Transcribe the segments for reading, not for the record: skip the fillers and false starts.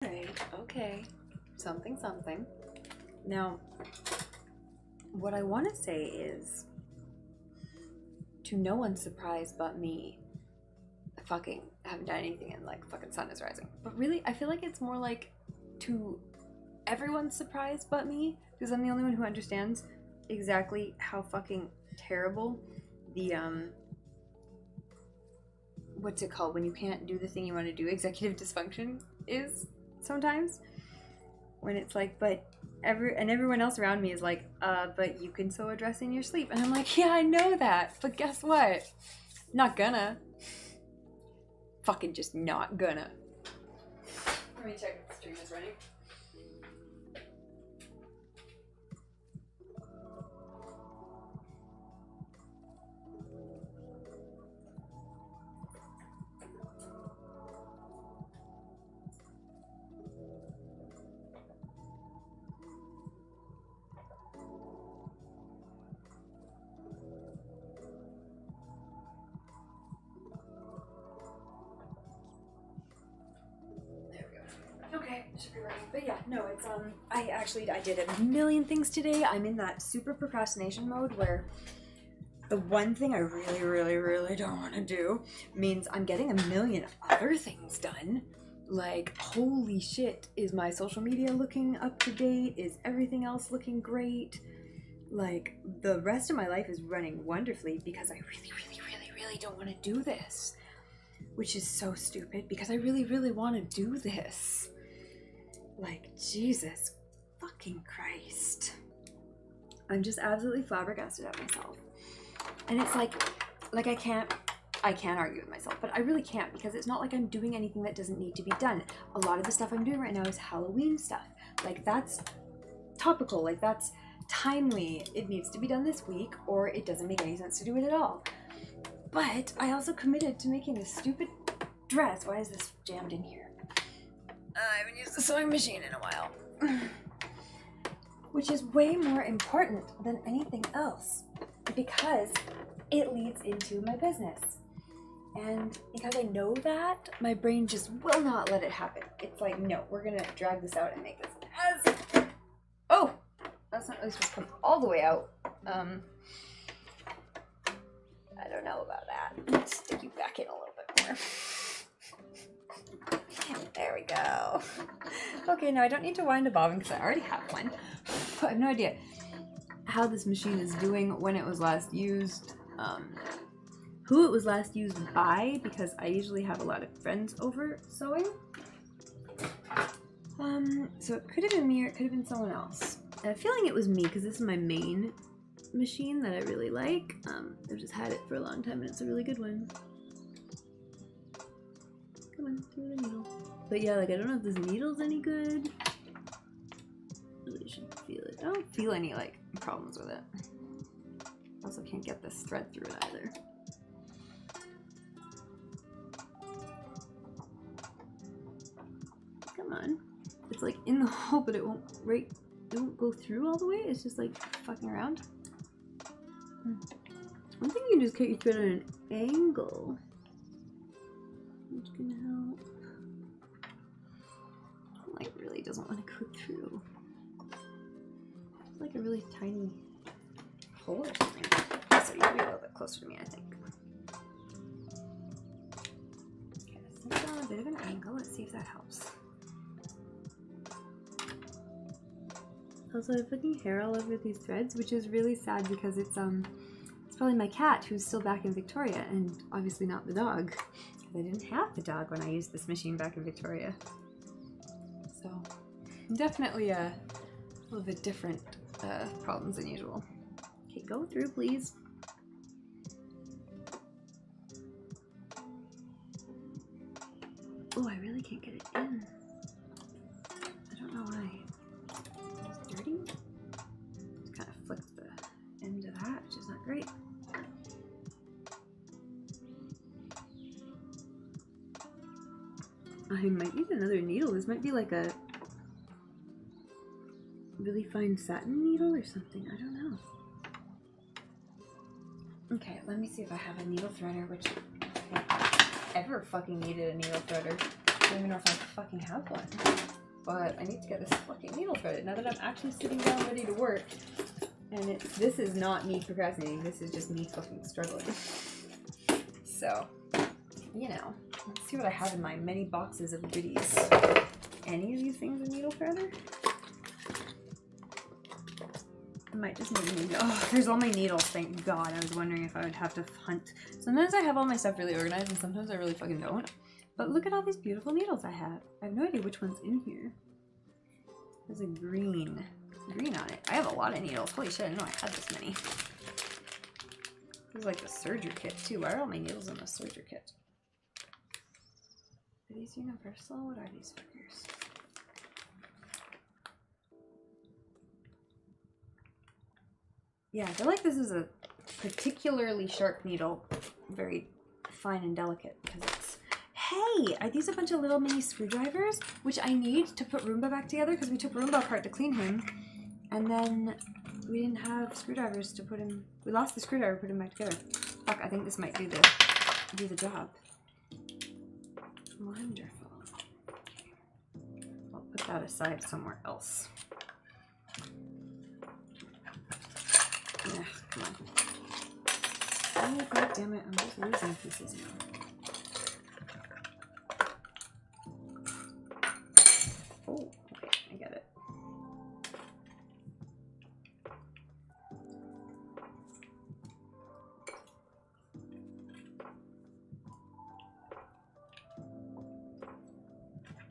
Alright, okay. Something, something. Now, what I want to say is, to no one's surprise but me, I fucking haven't done anything and like fucking sun is rising. But really, I feel like it's more like to everyone's surprise but me, because I'm the only one who understands exactly how fucking terrible the, what's it called when you can't do the thing you want to do, executive dysfunction is sometimes. When it's like, but everyone else around me is like, but you can sew a dress in your sleep. And I'm like, yeah, I know that, but guess what? Not gonna. Fucking just not gonna. Let me check if the stream is running. Okay, should be running. But yeah, no, it's I did a million things today. I'm in that super procrastination mode where the one thing I really, really, really don't want to do means I'm getting a million other things done. Like, holy shit, is my social media looking up to date? Is everything else looking great? Like, the rest of my life is running wonderfully because I really, really, really, really don't want to do this. Which is so stupid because I really, really want to do this. Like, Jesus fucking Christ. I'm just absolutely flabbergasted at myself. And it's like I can't argue with myself, but I really can't because it's not like I'm doing anything that doesn't need to be done. A lot of the stuff I'm doing right now is Halloween stuff. Like, that's topical, like that's timely. It needs to be done this week or it doesn't make any sense to do it at all. But I also committed to making this stupid dress. Why is this jammed in here? I haven't used the sewing machine in a while. Which is way more important than anything else because it leads into my business. And because I know that, my brain just will not let it happen. It's like, no, we're gonna drag this out and make this as... Oh! That's not really supposed to come all the way out. I don't know about that. Let's stick you back in a little bit more. There we go. Okay, now I don't need to wind a bobbin because I already have one. I have no idea how this machine is doing, when it was last used, who it was last used by, because I usually have a lot of friends over sewing. So it could have been me or it could have been someone else. I have a feeling it was me because this is my main machine that I really like. I've just had it for a long time and it's a really good one. Come on, through the needle. But yeah, like I don't know if this needle's any good. Really should feel it. I don't feel any like problems with it. I also can't get this thread through it either. Come on. It's like in the hole, but it won't go through all the way. It's just like fucking around. One thing you can just cut your thread on an angle, which can help. Like really doesn't want to go through. It's like a really tiny hole or something. So you can be a little bit closer to me, I think. Okay, this is on a bit of an angle. Let's see if that helps. Also, I have fucking hair all over these threads, which is really sad because it's probably my cat who's still back in Victoria, and obviously not the dog. I didn't have the dog when I used this machine back in Victoria. So, definitely a little bit different problems than usual. Okay, go through, please. Oh, I really can't get it in. I don't know why. It's dirty. Just kind of flicked the end of that, which is not great. I might need another needle. This might be like a really fine satin needle or something. I don't know. Okay, let me see if I have a needle threader, which I ever fucking needed a needle threader. don't even know if I fucking have one. But I need to get this fucking needle threaded now that I'm actually sitting down ready to work. And this is not me procrastinating, this is just me fucking struggling. So, you know, let's see what I have in my many boxes of goodies. Any of these things a needle threader? I might just need a needle. Oh, there's all my needles, thank God. I was wondering if I would have to hunt. Sometimes I have all my stuff really organized and sometimes I really fucking don't. But look at all these beautiful needles I have. I have no idea which one's in here. There's a green on it. I have a lot of needles. Holy shit, I didn't know I had this many. This is like the serger kit too. Why are all my needles in the serger kit? Are these universal? What are these figures? Yeah, I feel like this is a particularly sharp needle. Very fine and delicate because it's... Hey! Are these a bunch of little mini screwdrivers? Which I need to put Roomba back together because we took Roomba apart to clean him. And then we didn't have screwdrivers to put him... We lost the screwdriver to put him back together. Fuck, I think this might do the job. Wonderful. I'll put that aside somewhere else. Yeah, come on. Oh, god damn it, I'm just losing pieces now. Oh, okay, I get it.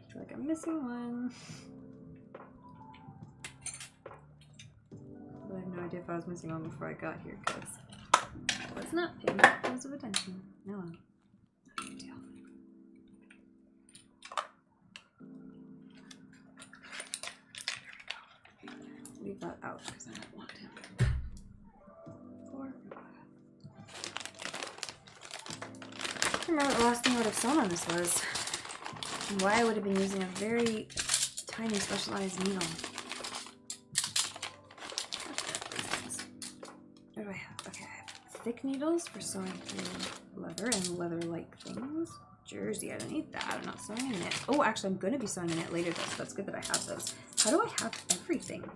I feel like I'm missing one. I have no idea if I was missing one before I got here, because I was not paying close of attention. No, no big deal. Leave that out because I don't want him. I don't remember what the last thing I would have sewn on this was, and why I would have been using a very tiny specialized needle. What do I have? Okay, I have thick needles for sewing through leather and leather-like things. Jersey, I don't need that. I'm not sewing in it. Oh, actually, I'm going to be sewing in it later, though, so that's good that I have those. How do I have everything? I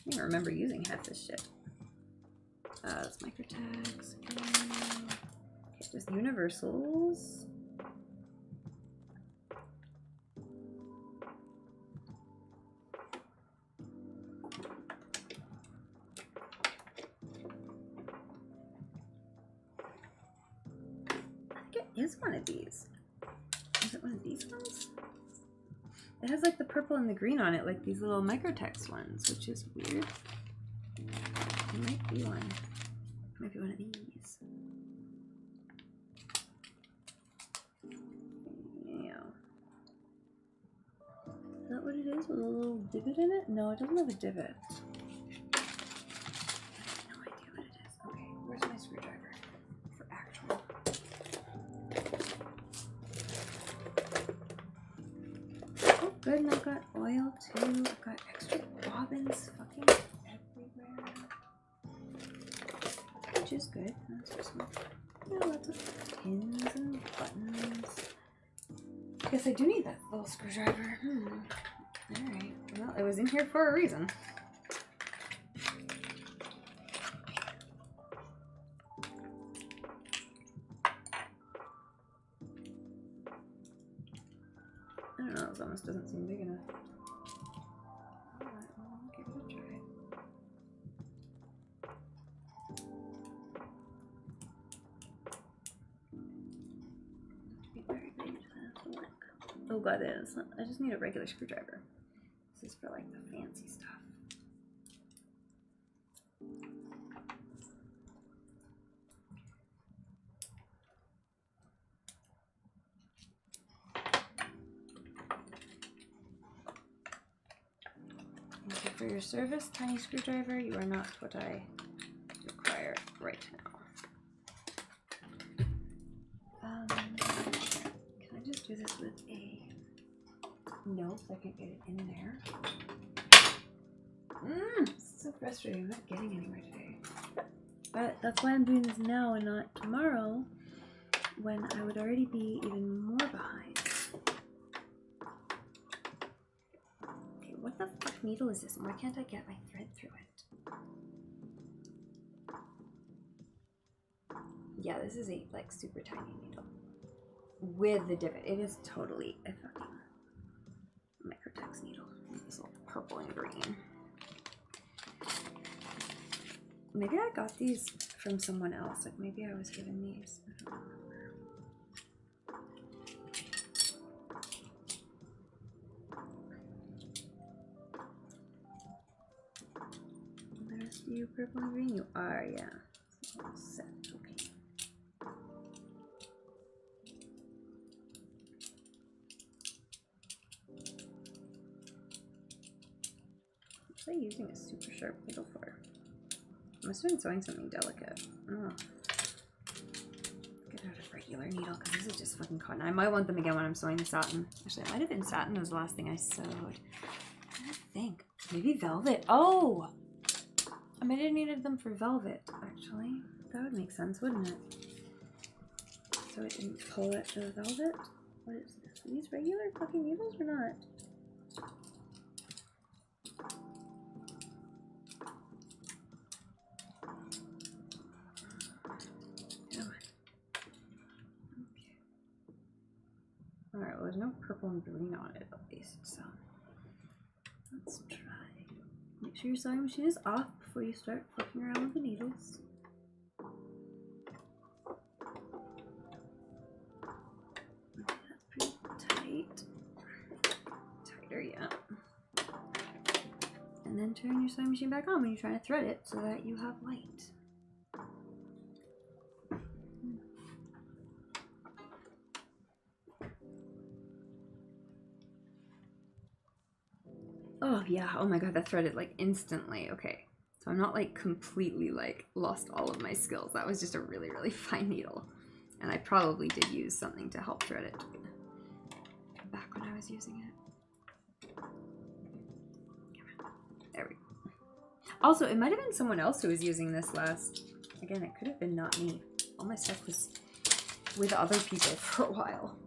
don't even remember using half this shit. That's microtags. Okay, just universals. Is one of these. Is it one of these ones? It has like the purple and the green on it, like these little microtext ones, which is weird. It might be one. It might be one of these. Yeah. Is that what it is with a little divot in it? No, it doesn't have a divot. I have no idea what it is. Okay, where's my screwdriver? For actual. Good, and I've got oil too. I've got extra bobbins fucking everywhere. Which is good. That's just lots of pins and buttons. I guess I do need that little screwdriver. Alright. Well, it was in here for a reason. I don't know, this almost doesn't seem big enough. Alright, well, I'll give it a try. To be very big to work. Oh god, it is. I just need a regular screwdriver. This is for like the fancy stuff. For your service, tiny screwdriver, you are not what I require right now. Can I just do this with a note so I can get it in there? This is so frustrating. I'm not getting anywhere today. But that's why I'm doing this now and not tomorrow, when I would already be even more behind. What the fuck needle is this? Why can't I get my thread through it? Yeah, this is a like super tiny needle with the divot. It is totally a fucking Microtex needle. This little purple and green. Maybe I got these from someone else. Like maybe I was given these. I don't remember. There's you, purple and green. You are, yeah. Set. Okay. What am I using a super sharp needle for? I must have been sewing something delicate. Oh. Get out a regular needle because this is just fucking cotton. I might want them again when I'm sewing the satin. Actually, it might have been satin was the last thing I sewed. I think. Maybe velvet. Oh! I might have needed them for velvet, actually. That would make sense, wouldn't it? So it didn't pull it to the velvet? What is this? Are these regular fucking needles or not? Alright, well there's no purple and green on it at least, so let's try. Make sure your sewing machine is off before you start flicking around with the needles. That's pretty tight. Tighter, yeah. And then turn your sewing machine back on when you're trying to thread it so that you have light. Oh yeah, oh my god, that threaded like instantly. Okay, so I'm not like completely like lost all of my skills. That was just a really, really fine needle. And I probably did use something to help thread it back when I was using it. There we go. Also, it might have been someone else who was using this last. Again, it could have been not me. All my stuff was with other people for a while.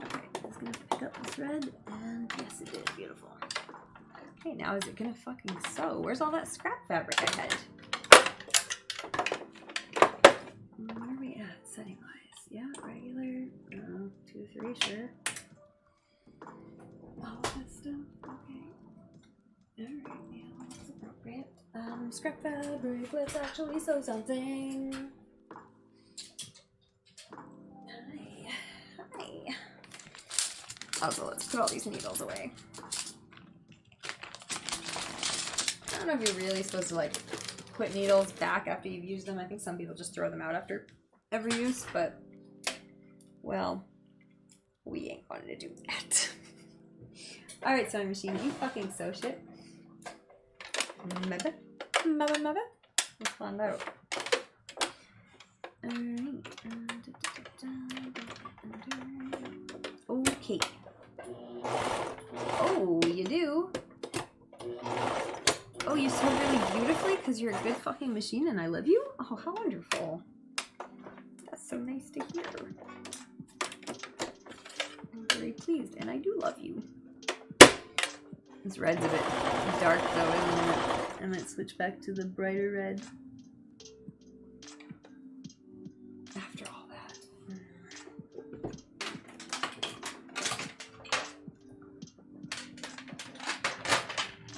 Okay, I'm just gonna pick up the thread, and yes, it did. Beautiful. Okay, now is it gonna fucking sew? Where's all that scrap fabric I had? Where are we at setting wise? Yeah, regular. 2, 3, sure. All of that stuff. Okay. Alright, yeah, that's appropriate. Scrap fabric, let's actually sew something. Hi. Also, let's put all these needles away. I don't know if you're really supposed to like put needles back after you've used them. I think some people just throw them out after every use, but well, we ain't going to do that. Alright, sewing machine, you fucking sew shit. Maybe. Let's find out. Alright. Okay. Oh, you do? Oh, you sew really beautifully because you're a good fucking machine and I love you? Oh, how wonderful. That's so nice to hear. I'm very pleased and I do love you. This red's a bit dark though, isn't it? I might switch back to the brighter red. After all that.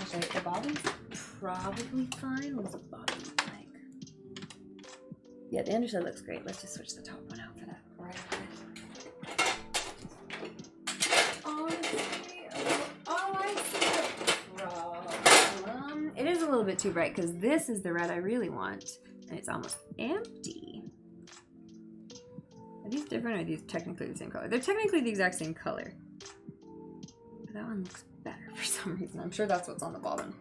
Actually, the bobbin's probably fine. What does the bobbin look like? Yeah, the underside looks great. Let's just switch the top one out for that brighter red. It is a little bit too bright because this is the red I really want, and it's almost empty. Are these different or are these technically the same color? They're technically the exact same color. But that one looks better for some reason. I'm sure that's what's on the bobbin.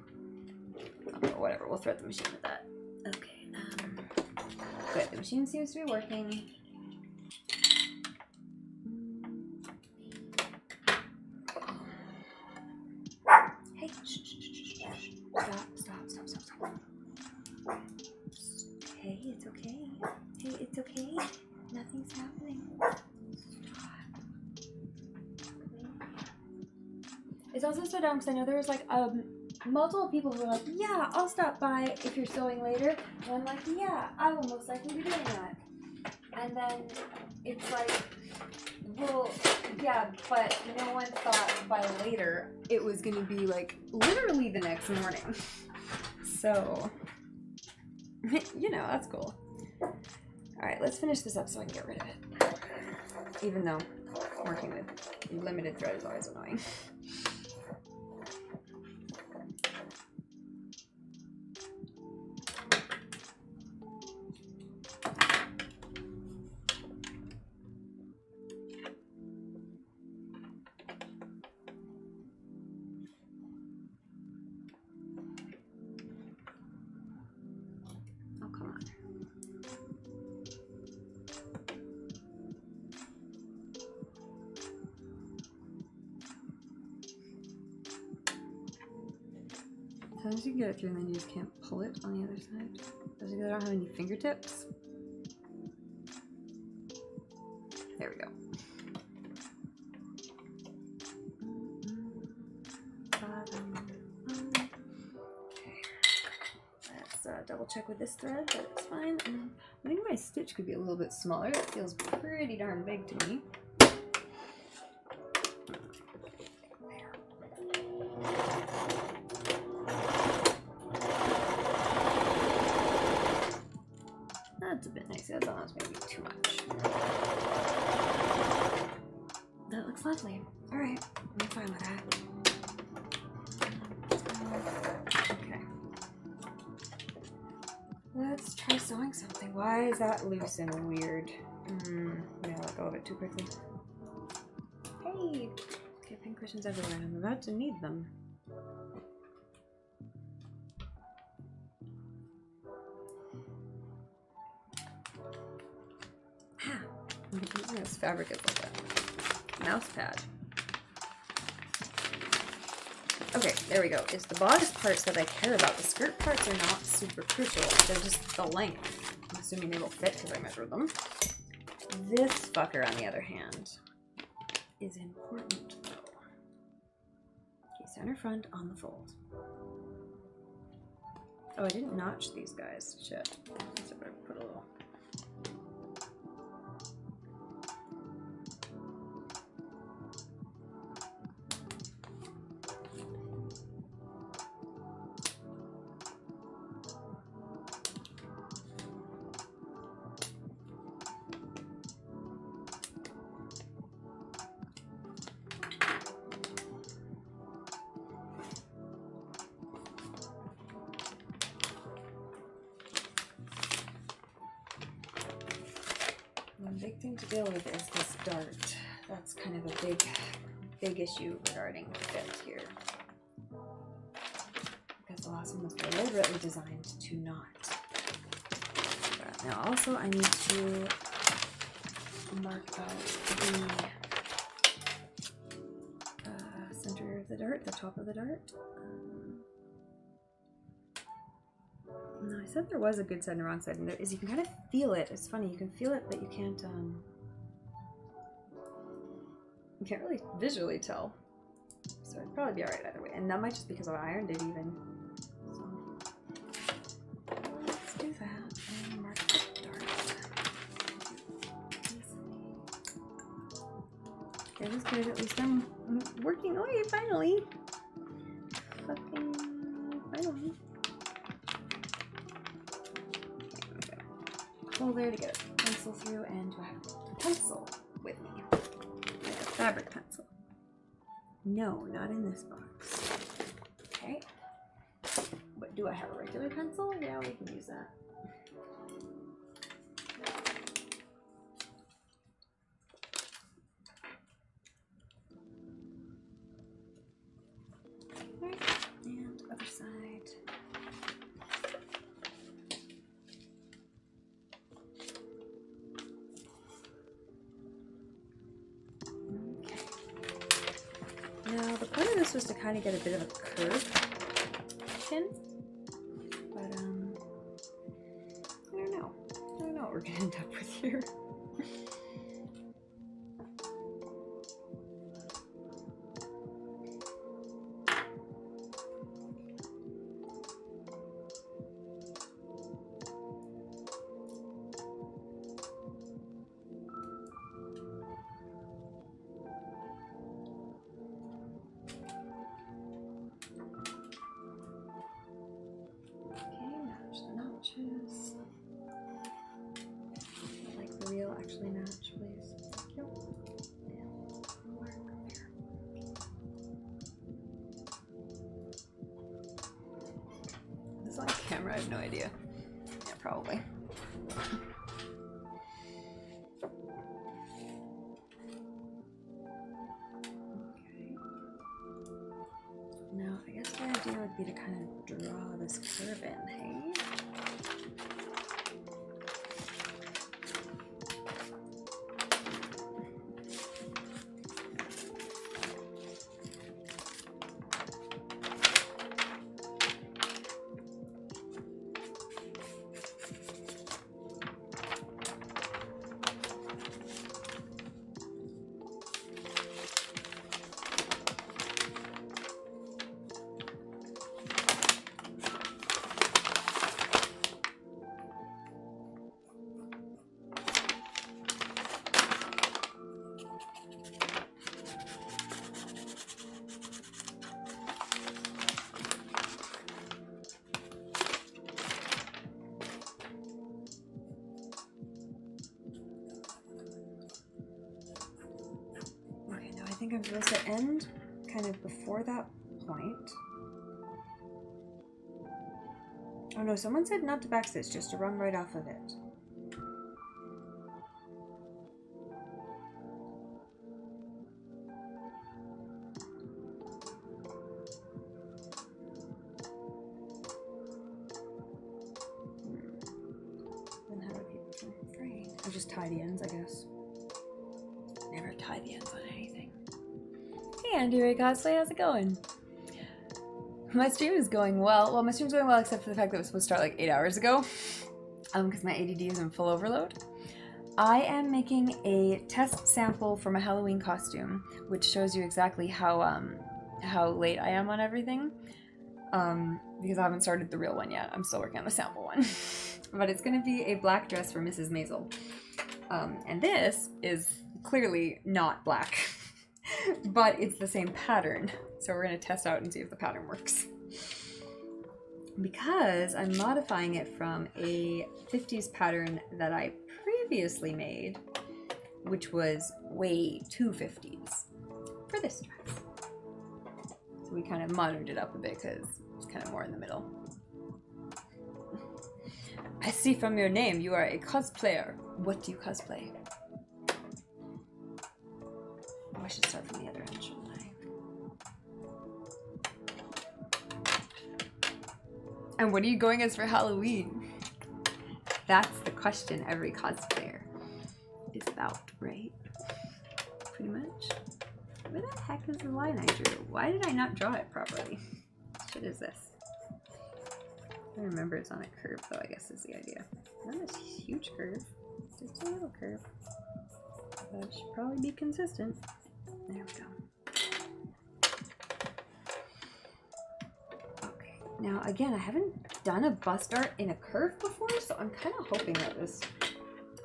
Oh, whatever, we'll thread the machine with that. Okay, good, the machine seems to be working. Hey, stop. Hey, it's okay. Hey, it's okay. Nothing's happening. Stop. it's also so dumb because I know there was like multiple people who were like, yeah, I'll stop by if you're sewing later. And I'm like, yeah, I will most likely be doing that. And then it's like, well, yeah, but no one thought by later it was going to be like literally the next morning. So, you know, that's cool. Alright, let's finish this up so I can get rid of it. Even though working with limited thread is always annoying. Sometimes you can get it through and then you just can't pull it on the other side. Does it because I don't have any fingertips? There we go. Okay. Let's double check with this thread that it's fine. I think my stitch could be a little bit smaller. That feels pretty darn big to me. That's a bit nice. That's almost maybe too much. That looks lovely. Alright, I'm fine with that. Okay. Let's try sewing something. Why is that loose and weird? Yeah, let go of it too quickly. Hey! Okay, pin cushions everywhere. I'm about to need them. This fabric is like a mouse pad. Okay, there we go. It's the bodice parts that I care about. The skirt parts are not super crucial. They're just the length. I'm assuming they will fit because I measured them. This fucker, on the other hand, is important though. Okay, center front on the fold. Oh, I didn't notch these guys. Shit. So I put a little. One big thing to deal with is this dart. That's kind of a big issue regarding fit here. Because the last one was deliberately designed to not. Now also I need to mark out the center of the dart, the top of the dart. No, I said there was a good side and a wrong side, and there is. You can kind of feel it. It's funny, you can feel it, but you can't really visually tell. So it'd probably be alright either way. And that might just be because I ironed it even. So let's do that and mark the dart. Okay, that's good. At least I'm working away finally. Fucking finally. Hole there to get a pencil through, and do I have a pencil with me? Like a fabric pencil. No, not in this box. Okay. But do I have a regular pencil? Yeah, we can use that. Right, and other side. Now, the point of this was to kind of get a bit of a curve pin, but I don't know. I don't know what we're gonna end up with here. camera? I have no idea. Yeah, probably. Okay. Now, I guess the idea would be to kind of draw this curve in, hey? I think I'm supposed to end kind of before that point. Oh no, someone said not to backstitch, just to run right off of it. Then how do people from fraying? Or just tie the ends, I guess. Never tie the ends on anything. Hey Andy Ray Cosplay, how's it going? My stream is going well. Well, my stream's going well except for the fact that it was supposed to start like 8 hours ago. Because my ADD is in full overload. I am making a test sample for my Halloween costume, which shows you exactly how late I am on everything. Because I haven't started the real one yet. I'm still working on the sample one. But it's going to be a black dress for Mrs. Maisel. And this is clearly not black. But it's the same pattern. So we're going to test out and see if the pattern works. Because I'm modifying it from a 50s pattern that I previously made, which was way too 50s for this dress. So we kind of moderate it up a bit because it's kind of more in the middle. I see from your name you are a cosplayer. What do you cosplay? Oh, I should start from the other end, shouldn't I? And what are you going as for Halloween? That's the question every cosplayer is about, right? Pretty much. Where the heck is the line I drew? Why did I not draw it properly? What shit is this? I remember it's on a curve though, I guess is the idea. Not a huge curve, just a little curve. But it should probably be consistent. There we go. Okay, now again, I haven't done a bust art in a curve before, so I'm kind of hoping that this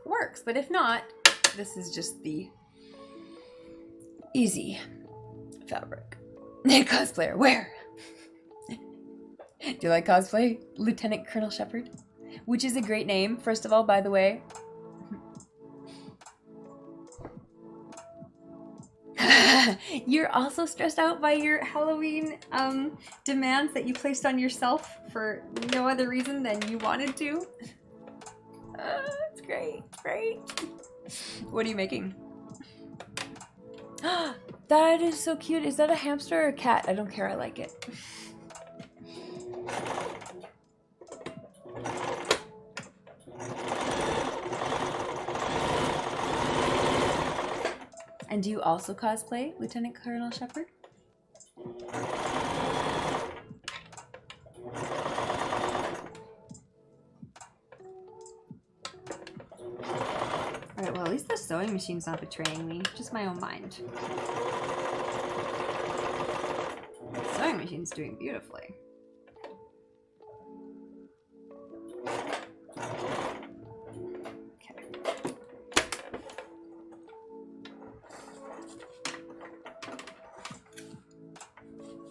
works. But if not, this is just the easy fabric. Cosplayer, where? Do you like cosplay? Lieutenant Colonel Shepard? Which is a great name, first of all, by the way. You're also stressed out by your Halloween demands that you placed on yourself for no other reason than you wanted to. It's great, great. What are you making? That is so cute. Is that a hamster or a cat? I don't care, I like it. And do you also cosplay Lieutenant Colonel Shepard? Alright, well at least the sewing machine's not betraying me, just my own mind. The sewing machine's doing beautifully.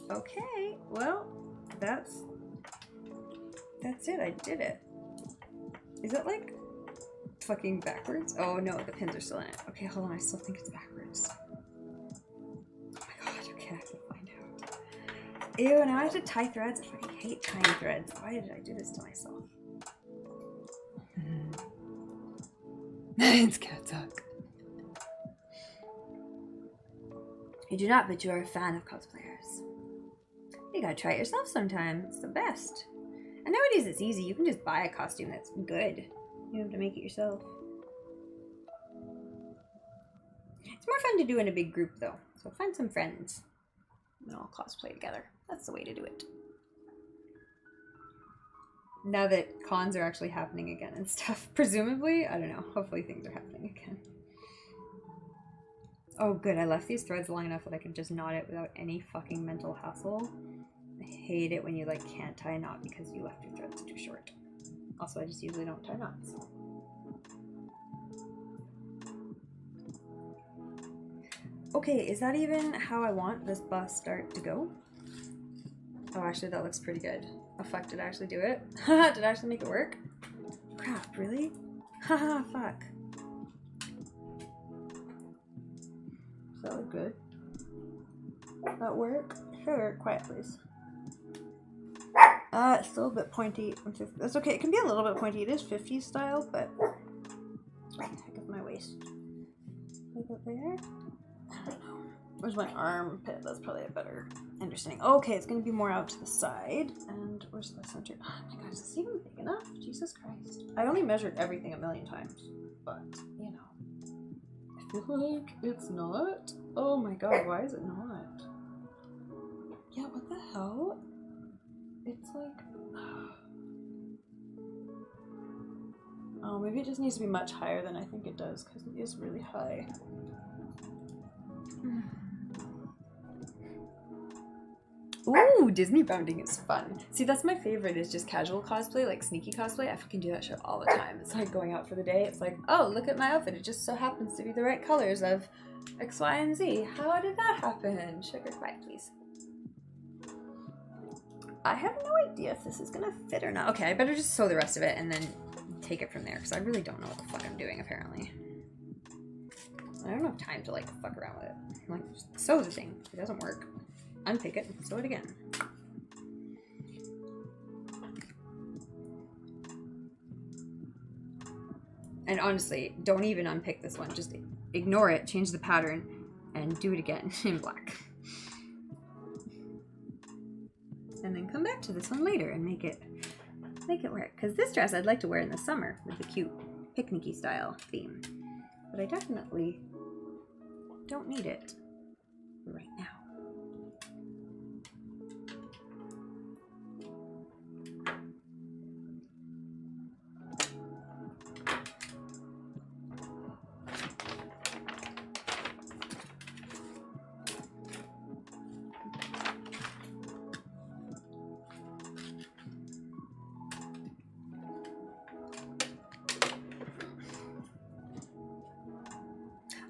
Okay, well, that's it, I did it. Is it like fucking backwards? Oh no, the pins are still in it. Okay, hold on, I still think it's backwards. Oh my god, okay, I have to find out. Ew, now I have to tie threads, I fucking hate tying threads. Why did I do this to myself? It's cat talk. You do not, but you are a fan of cosplayers. You gotta try it yourself sometime. It's the best. And nowadays it's easy. You can just buy a costume that's good. You don't have to make it yourself. It's more fun to do in a big group though. So find some friends and all cosplay together. That's the way to do it. Now that cons are actually happening again and stuff. Presumably, I don't know. Hopefully things are happening again. Oh good, I left these threads long enough that I could just knot it without any fucking mental hassle. I hate it when you like can't tie a knot because you left your threads too short. Also, I just usually don't tie knots. Okay, is that even how I want this bust art to go? Oh, actually that looks pretty good. Oh fuck, did I actually do it? Haha, did I actually make it work? Crap, really? Haha, fuck. Does that look good? Does that work? Sure, quiet please. It's still a bit pointy. That's okay, it can be a little bit pointy. It is 50s style, but heck of my waist. Like up there? I don't know. Where's my armpit? That's probably a better understanding. Okay, it's gonna be more out to the side. And where's the center? Oh my god, is this even big enough? Jesus Christ. I only measured everything a million times, but you know. I feel like it's not. Oh my god, why is it not? Yeah, what the hell? It's like... Oh, maybe it just needs to be much higher than I think it does, because it is really high. Ooh, Disney bounding is fun. See, that's my favorite, is just casual cosplay, like sneaky cosplay. I fucking do that shit all the time. It's like going out for the day. It's like, oh, look at my outfit. It just so happens to be the right colors of X, Y, and Z. How did that happen? Sugar, quiet, please. I have no idea if this is gonna fit or not. Okay, I better just sew the rest of it and then take it from there, because I really don't know what the fuck I'm doing, apparently. I don't have time to, like, fuck around with it. Like, just sew the thing. If it doesn't work, unpick it and sew it again. And honestly, don't even unpick this one. Just ignore it, change the pattern, and do it again in black. And then come back to this one later and make it work. Because this dress I'd like to wear in the summer with the cute picnicky style theme. But I definitely don't need it right now.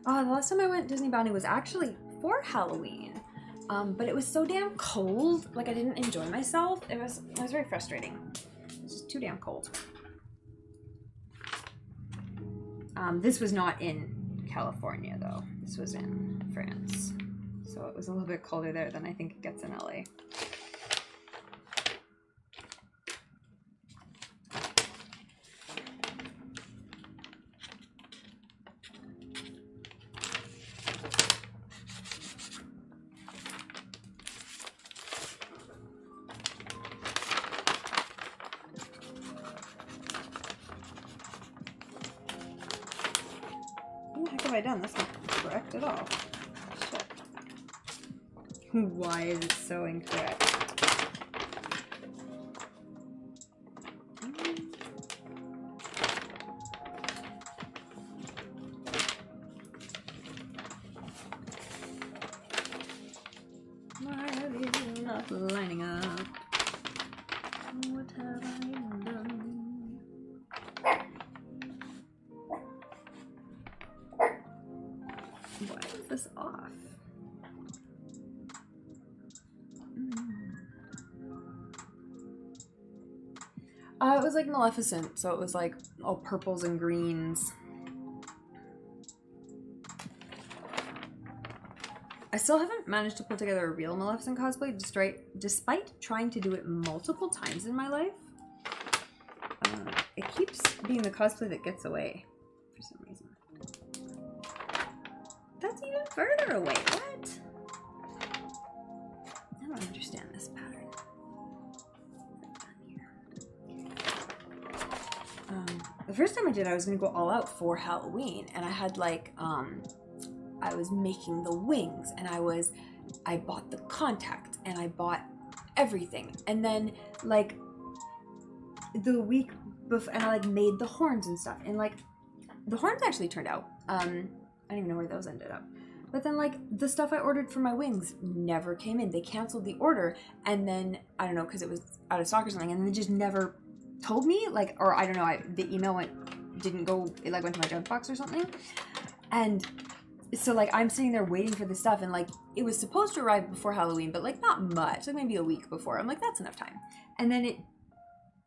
Oh, the last time I went Disney bounding was actually for Halloween, but it was so damn cold. Like, I didn't enjoy myself. It was very frustrating. It was just too damn cold. This was not in California though. This was in France, so it was a little bit colder there than I think it gets in LA. Done. That's not correct at all. Shit. Why is it so incorrect? Why are these not lining up? What have I done? Why is this off? It was like Maleficent, so it was like all purples and greens. I still haven't managed to pull together a real Maleficent cosplay despite trying to do it multiple times in my life. It keeps being the cosplay that gets away for some reason. That's even further away. What? I don't understand this pattern. The first time I did, I was gonna go all out for Halloween, and I had like I was making the wings, and I bought the contact, and I bought everything, and then like the week before, and I like made the horns and stuff, and like the horns actually turned out. I don't even know where those ended up. But then like the stuff I ordered for my wings never came in. They canceled the order, and then I don't know, because it was out of stock or something, and they just never told me, like, or I don't know, the email didn't go, it like went to my junk box or something. And so like I'm sitting there waiting for the stuff, and like it was supposed to arrive before Halloween, but like not much, like maybe a week before. I'm like, that's enough time. And then it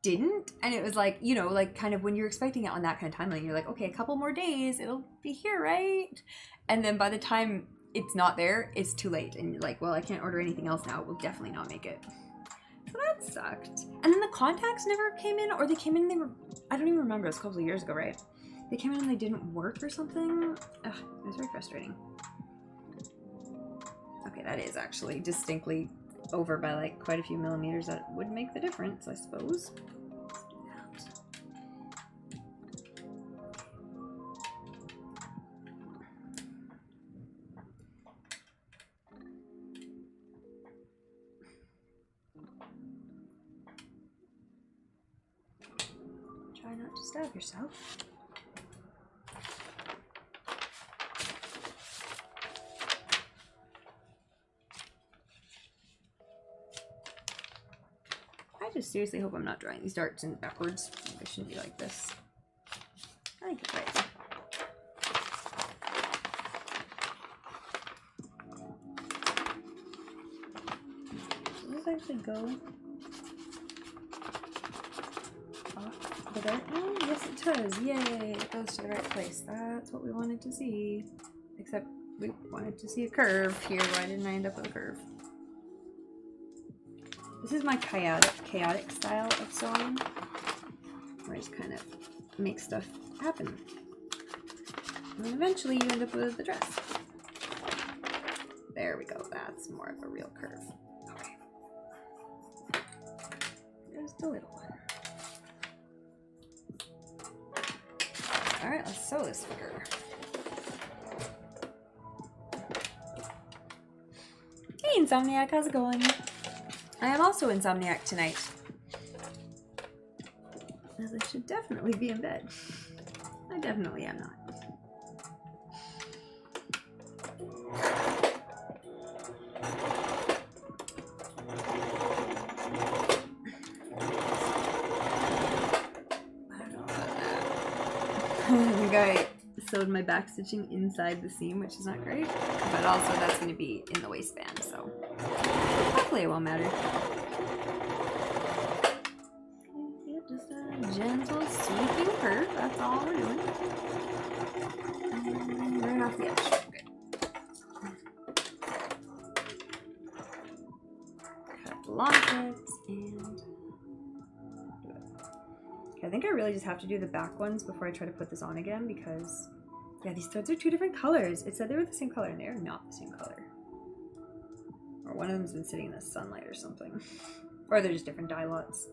didn't, and it was like, you know, like kind of when you're expecting it on that kind of timeline, you're like, okay, a couple more days, it'll be here, right? And then by the time it's not there, it's too late, and you're like, well, I can't order anything else now, we'll definitely not make it. So that sucked. And then the contacts never came in, or they came in and they were, I don't even remember, it was a couple of years ago, right? They came in and they didn't work or something. Ugh, it was very frustrating. Okay, that is actually distinctly over by like quite a few millimeters. That would make the difference, I suppose. Let's do that. Try not to stab yourself. I just seriously hope I'm not drawing these darts in backwards. They shouldn't be like this. I think it's right. Does this actually go off the dart? Oh, yes it does. Yay! It goes to the right place. That's what we wanted to see. Except we wanted to see a curve here. Why didn't I end up with a curve? This is my chaotic style of sewing, where I just kind of make stuff happen. And then eventually you end up with the dress. There we go, that's more of a real curve. Okay. There's the little one. Alright, let's sew this figure. Hey Insomniac, how's it going? I am also Insomniac tonight, as I should definitely be in bed. I definitely am not. I don't know about that. I think I sewed my back stitching inside the seam, which is not great, but also that's going to be in the waistband, so hopefully it won't matter. Yep, just a gentle sweeping curve, that's all we're doing. And right off the edge. Okay. Cut the lockets and I think I really just have to do the back ones before I try to put this on again, because yeah, these threads are two different colors. It said they were the same color and they're not the same color. Or one of them's been sitting in the sunlight or something. Or they're just different dye lots.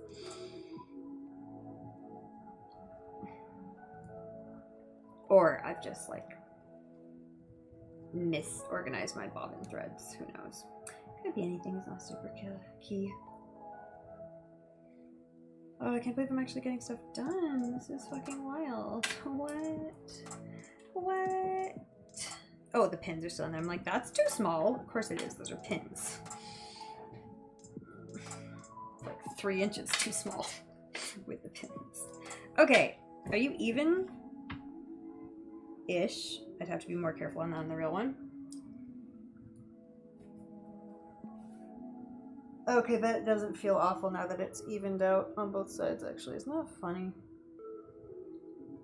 Or I've just like misorganized my bobbin threads. Who knows? Could be anything, it's not super key. Oh, I can't believe I'm actually getting stuff done. This is fucking wild. What? What? Oh, the pins are still in there. I'm like, that's too small. Of course it is. Those are pins. It's like 3 inches too small with the pins. Okay, are you even? Ish. I'd have to be more careful on that on the real one. Okay, that doesn't feel awful now that it's evened out on both sides, actually. Isn't that funny?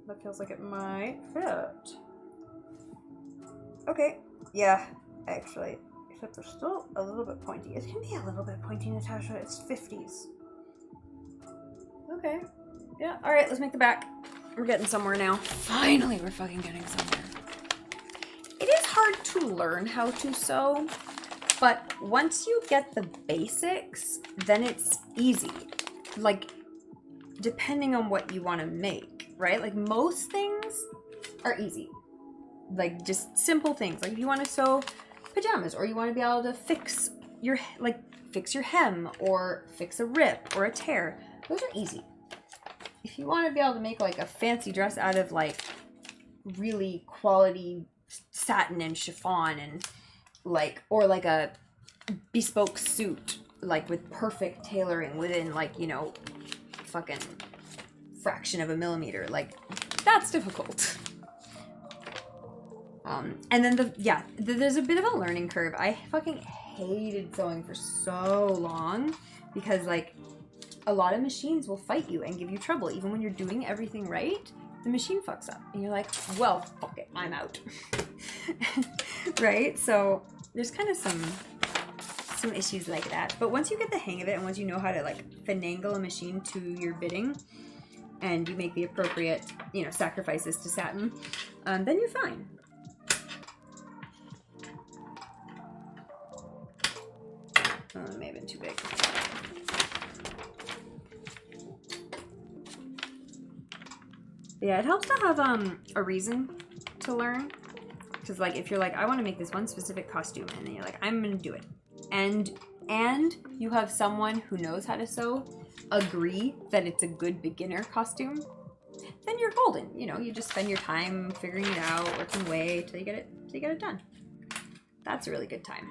That feels like it might fit. Okay, yeah, actually, tip are still a little bit pointy. It can be a little bit pointy, Natasha. It's 50s. Okay. Yeah, alright, let's make the back. We're getting somewhere now. Finally, we're fucking getting somewhere. It is hard to learn how to sew, but once you get the basics, then it's easy. Like, depending on what you want to make, right? Like, most things are easy. Like, just simple things. Like, if you want to sew pajamas, or you want to be able to fix your hem, or fix a rip, or a tear, those are easy. If you want to be able to make, like, a fancy dress out of, like, really quality satin and chiffon, and, like, or, like, a bespoke suit, like, with perfect tailoring within, like, you know, fucking fraction of a millimeter, like, that's difficult. And then there's a bit of a learning curve. I fucking hated sewing for so long because, like, a lot of machines will fight you and give you trouble. Even when you're doing everything right, the machine fucks up. And you're like, well, fuck it, I'm out. Right? So there's kind of some issues like that. But once you get the hang of it, and once you know how to, like, finagle a machine to your bidding, and you make the appropriate, you know, sacrifices to satin, then you're fine. It may have been too big. Yeah, it helps to have a reason to learn. Because, like, if you're like, I want to make this one specific costume, and then you're like, I'm going to do it. And you have someone who knows how to sew agree that it's a good beginner costume, then you're golden. You know, you just spend your time figuring it out, working away till you get it done. That's a really good time.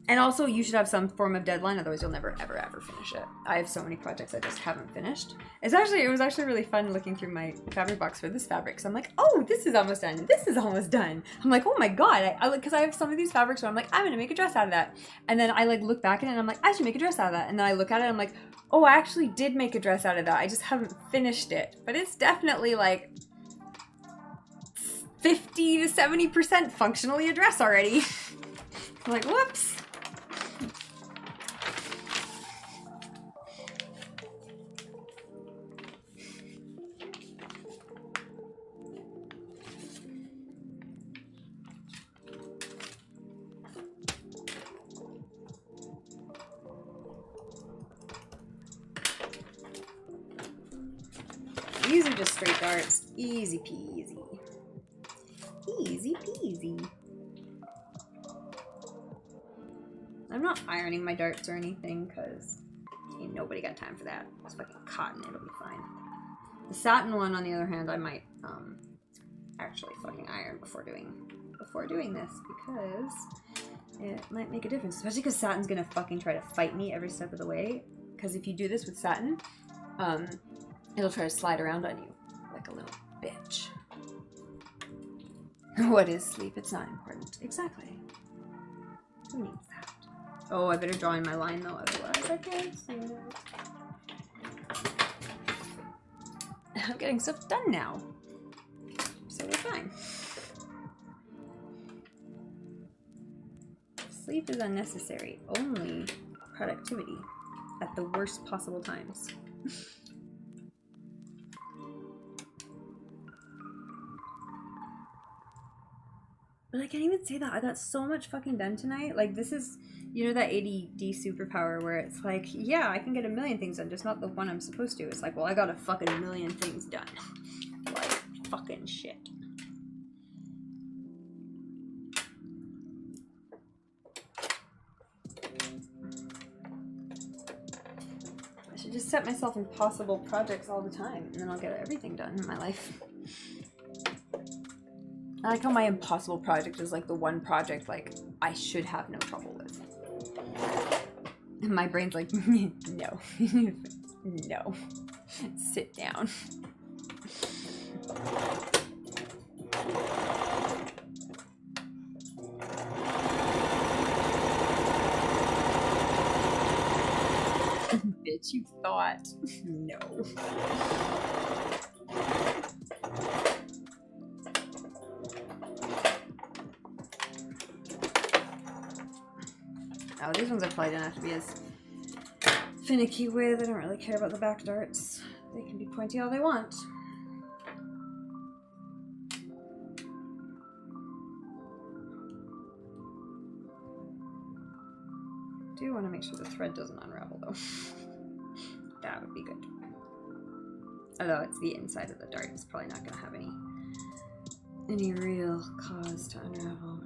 And also, you should have some form of deadline, otherwise you'll never, ever, ever finish it. I have so many projects I just haven't finished. It was actually really fun looking through my fabric box for this fabric. So I'm like, oh, this is almost done. This is almost done. I'm like, oh my god, because I have some of these fabrics where I'm like, I'm gonna make a dress out of that. And then I, like, look back at it and I'm like, I should make a dress out of that. And then I look at it and I'm like, oh, I actually did make a dress out of that. I just haven't finished it. But it's definitely like 50 to 70% functionally a dress already. I'm like, whoops. These are just straight darts. Easy peasy. Easy peasy. I'm not ironing my darts or anything because ain't nobody got time for that. It's fucking cotton, it'll be fine. The satin one, on the other hand, I might actually fucking iron before doing this because it might make a difference. Especially because satin's gonna fucking try to fight me every step of the way. Because if you do this with satin, it'll try to slide around on you like a little bitch. What is sleep? It's not important. Exactly. Who needs that? Oh, I better draw in my line though, otherwise I can't see it. I'm getting stuff done now. So we're fine. Sleep is unnecessary. Only productivity at the worst possible times. But I can't even say that. I got so much fucking done tonight. Like, this is, you know, that ADD superpower where it's like, yeah, I can get a million things done, just not the one I'm supposed to. It's like, well, I got a fucking million things done. Like, fucking shit. I should just set myself impossible projects all the time, and then I'll get everything done in my life. I like how my impossible project is like the one project like I should have no trouble with. And my brain's like, no. No. Sit down. Bitch, you thought. No. Oh, these ones I probably don't have to be as finicky with. I don't really care about the back darts. They can be pointy all they want. Do want to make sure the thread doesn't unravel though. That would be good. Although it's the inside of the dart, it's probably not going to have any real cause to unravel.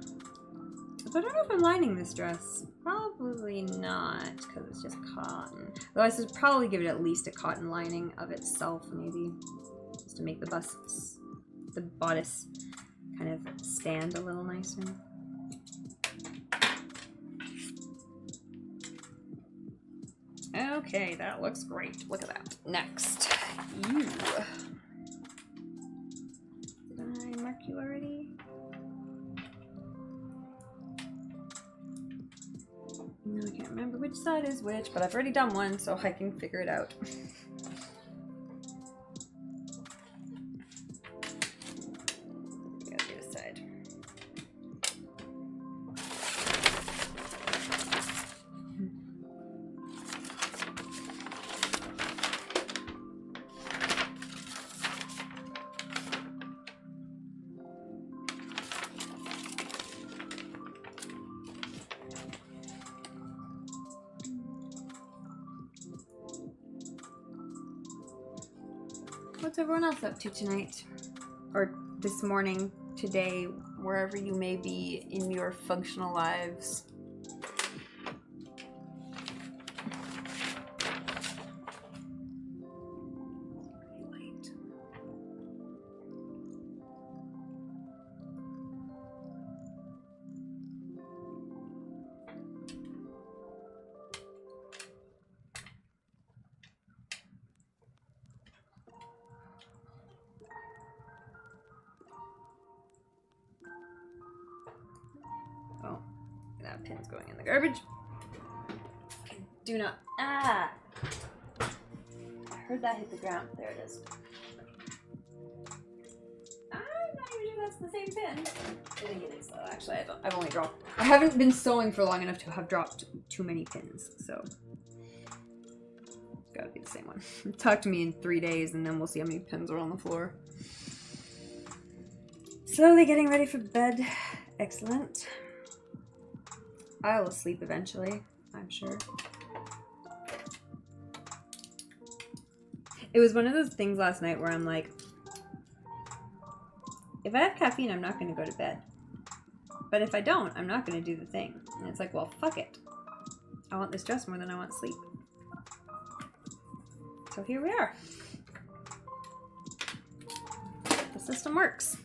So I don't know if I'm lining this dress. Probably not, because it's just cotton. Though I should probably give it at least a cotton lining of itself, maybe, just to make the bodice kind of stand a little nicer. Okay, that looks great. Look at that. Next, you. Did I mark you already? No, I can't remember which side is which, but I've already done one, so I can figure it out. Gotta do this side. What's everyone else up to tonight? Or this morning, today, wherever you may be in your functional lives? Oh, that pin's going in the garbage. Do not. Ah! I heard that hit the ground. There it is. I'm not even sure that's the same pin. I think it is though. Actually, I've only dropped. I haven't been sewing for long enough to have dropped too many pins, so it's gotta be the same one. Talk to me in 3 days, and then we'll see how many pins are on the floor. Slowly getting ready for bed. Excellent. I will sleep eventually, I'm sure. It was one of those things last night where I'm like, if I have caffeine, I'm not going to go to bed. But if I don't, I'm not going to do the thing. And it's like, well, fuck it. I want this dress more than I want sleep. So here we are. The system works.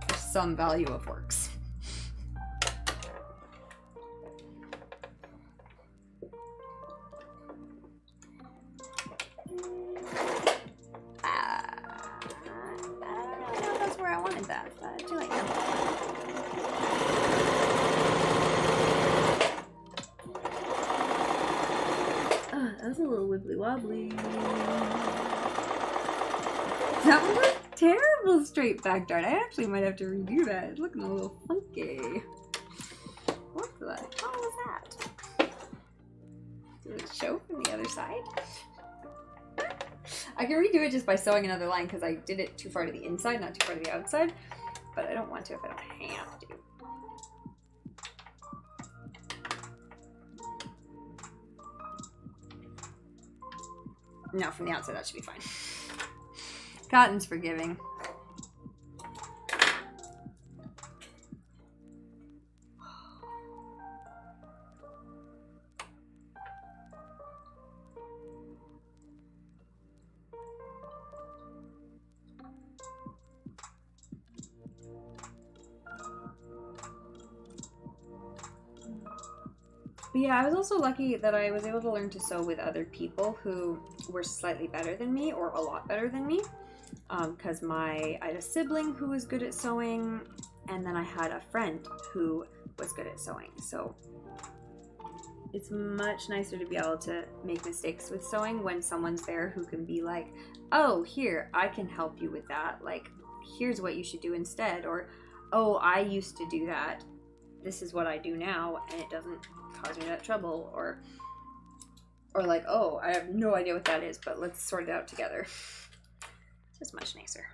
There's some value of works. That's a little wibbly wobbly. That was a terrible straight back dart. I actually might have to redo that. It's looking a little funky. What the hell was that? Did it show from the other side? I can redo it just by sewing another line because I did it too far to the inside, not too far to the outside. But I don't want to if I don't have to. No, from the outside that should be fine. Cotton's forgiving. But yeah, I was also lucky that I was able to learn to sew with other people who were slightly better than me, or a lot better than me. Because I had a sibling who was good at sewing, and then I had a friend who was good at sewing. So it's much nicer to be able to make mistakes with sewing when someone's there who can be like, oh, here, I can help you with that. Like, here's what you should do instead. Or, oh, I used to do that. this is what I do now and it doesn't cause me that trouble, or like, oh, I have no idea what that is, but let's sort it out together. Just much nicer.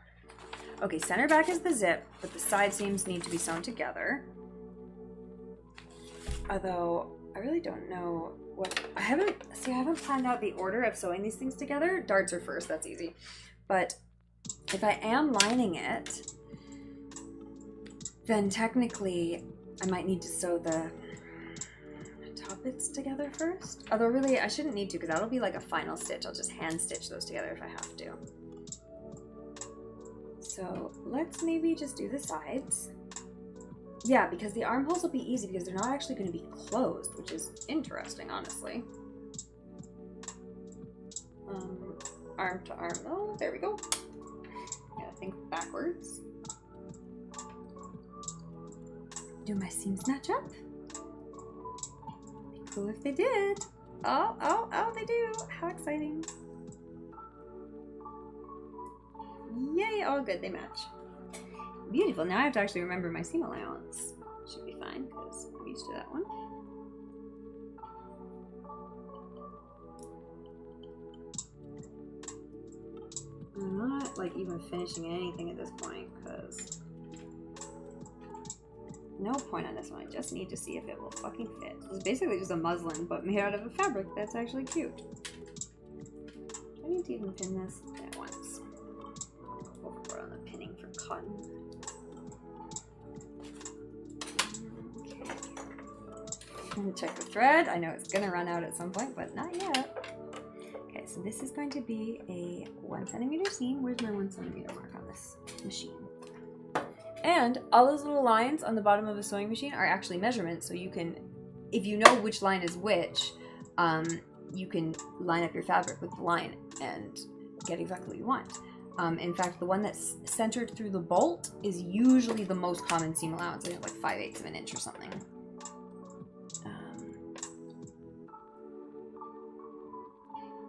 Okay, center back is the zip, but the side seams need to be sewn together. Although, I really don't know what... I haven't planned out the order of sewing these things together. Darts are first, that's easy. But if I am lining it, then technically I might need to sew the top bits together first. Although really, I shouldn't need to, because that'll be like a final stitch. I'll just hand stitch those together if I have to. So let's maybe just do the sides. Yeah, because the armholes will be easy because they're not actually going to be closed, which is interesting, honestly. Arm to arm. Oh, there we go. Gotta think backwards. Do my seams match up? Be cool if they did. Oh, oh, oh, they do. How exciting. Yay, all good, they match. Beautiful, now I have to actually remember my seam allowance. Should be fine, because I'm used to that one. I'm not, like, even finishing anything at this point, because... No point on this one, I just need to see if it will fucking fit. It's basically just a muslin, but made out of a fabric that's actually cute. Do I need to even pin this? At once. Overboard on the pinning for cotton. Okay. I'm gonna check the thread. I know it's gonna run out at some point, but not yet. Okay, so this is going to be a 1 centimeter seam. Where's my 1 centimeter mark on this machine? And all those little lines on the bottom of a sewing machine are actually measurements, so you can, if you know which line is which, you can line up your fabric with the line and get exactly what you want. In fact, the one that's centered through the bolt is usually the most common seam allowance. I think it's like 5/8 of an inch or something.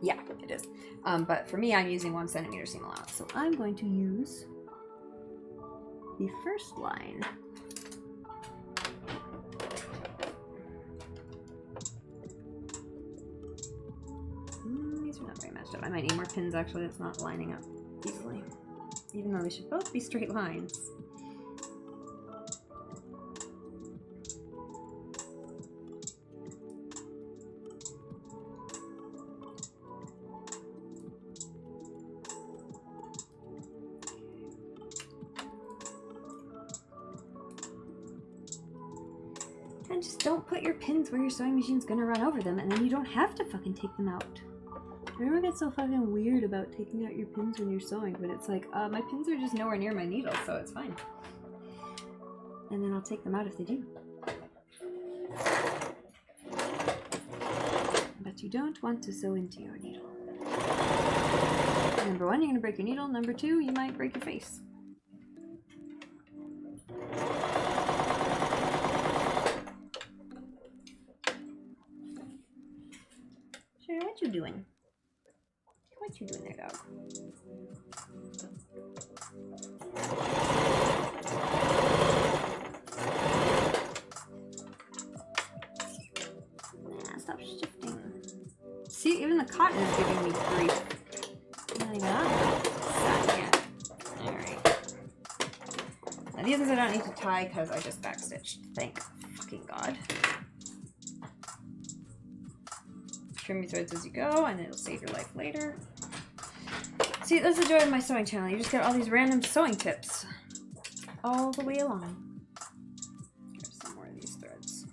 Yeah, it is. But for me, I'm using 1 centimeter seam allowance, so I'm going to use the first line. These are not very matched up. I might need more pins actually. It's not lining up easily, even though they should both be straight lines. And just don't put your pins where your sewing machine's gonna run over them, and then you don't have to fucking take them out. Everyone gets so fucking weird about taking out your pins when you're sewing, but it's like, my pins are just nowhere near my needle, so it's fine. And then I'll take them out if they do. But you don't want to sew into your needle. Number 1, you're gonna break your needle. Number 2, you might break your face. Sure, what you doing? What you doing there, dog? Nah, stop shifting. See, even the cotton is giving me grief. Not even on yet. Alright. Now these ones I don't need to tie because I just backstitched. Thank fucking God. Trim your threads as you go, and it'll save your life later. See, that's the joy of my sewing channel. You just get all these random sewing tips all the way along. Here's some more of these threads.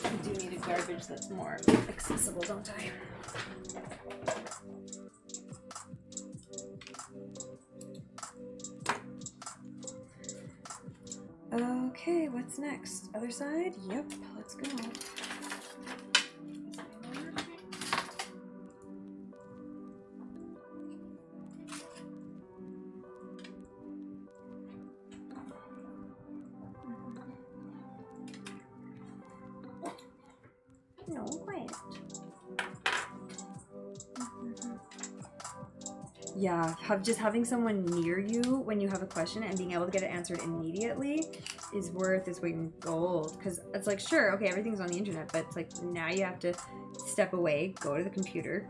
I do need a garbage that's more accessible, don't I? Okay, what's next? Other side? Yep, let's go. No, quiet. Yeah, having someone near you when you have a question and being able to get it answered immediately is worth its weight in gold. Because it's like, sure, okay, everything's on the internet, but it's like now you have to step away, go to the computer,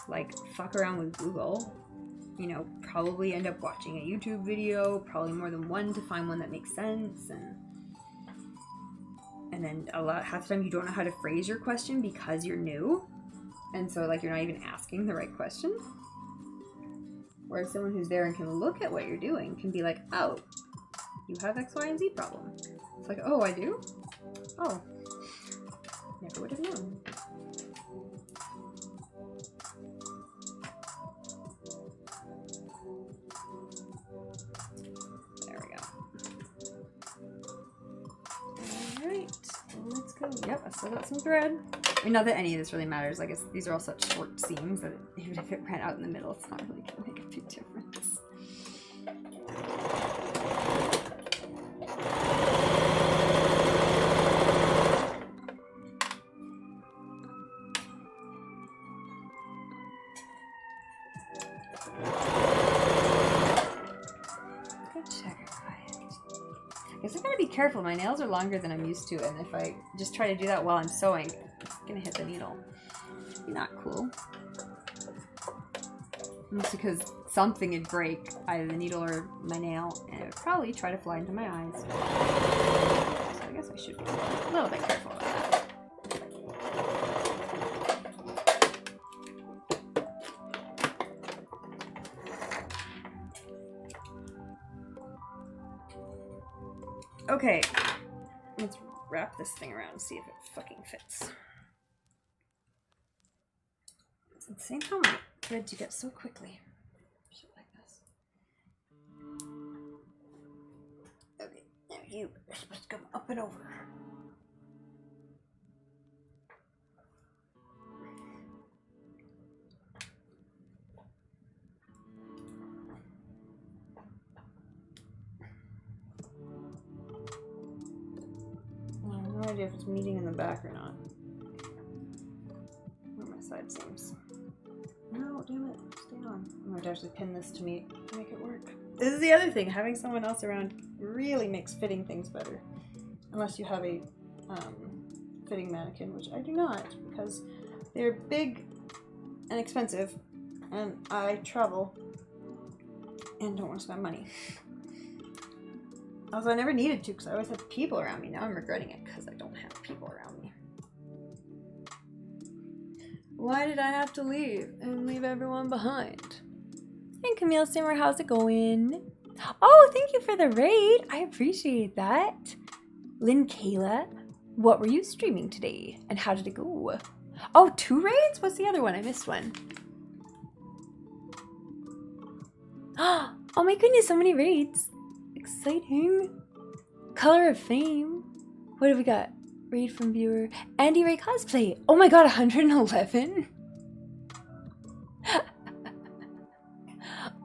like fuck around with Google, you know, probably end up watching a YouTube video, probably more than one to find one that makes sense, and then half the time you don't know how to phrase your question because you're new, and so like you're not even asking the right question. Whereas someone who's there and can look at what you're doing can be like, oh, you have X, Y, and Z problem. It's like, oh, I do? Oh, never would have known. There we go. Alright, let's go. Yep, I still got some thread. I mean, not that any of this really matters. I guess these are all such short seams that even if it ran out in the middle, it's not really going to make a big difference. Good check, quiet. I guess I gotta be careful. My nails are longer than I'm used to, and if I just try to do that while I'm sewing, it's gonna hit the needle. Not cool. Mostly because something would break, either the needle or my nail, and it would probably try to fly into my eyes. So I guess I should be a little bit careful about that. Okay, let's wrap this thing around and see if it fucking fits. It's insane how many threads you get so quickly. Shit like this. Okay, now you are supposed to come up and over. I have no idea if it's meeting in the back or not. Where my side seams. No, damn it, stay on. I'm going to actually pin this to make it work. This is the other thing, having someone else around really makes fitting things better. Unless you have a fitting mannequin, which I do not, because they're big and expensive, and I travel and don't want to spend money. Also, I never needed to because I always had people around me. Now I'm regretting it because I don't have people around me. Why did I have to leave and leave everyone behind? Hey, Camille Simmer, how's it going? Oh, thank you for the raid. I appreciate that. Lynn Kayla, what were you streaming today and how did it go? Oh, 2 raids? What's the other one? I missed one. Oh my goodness, so many raids. Exciting. Color of Fame. What have we got? Raid from viewer. Andy Ray Cosplay. Oh my god, 111?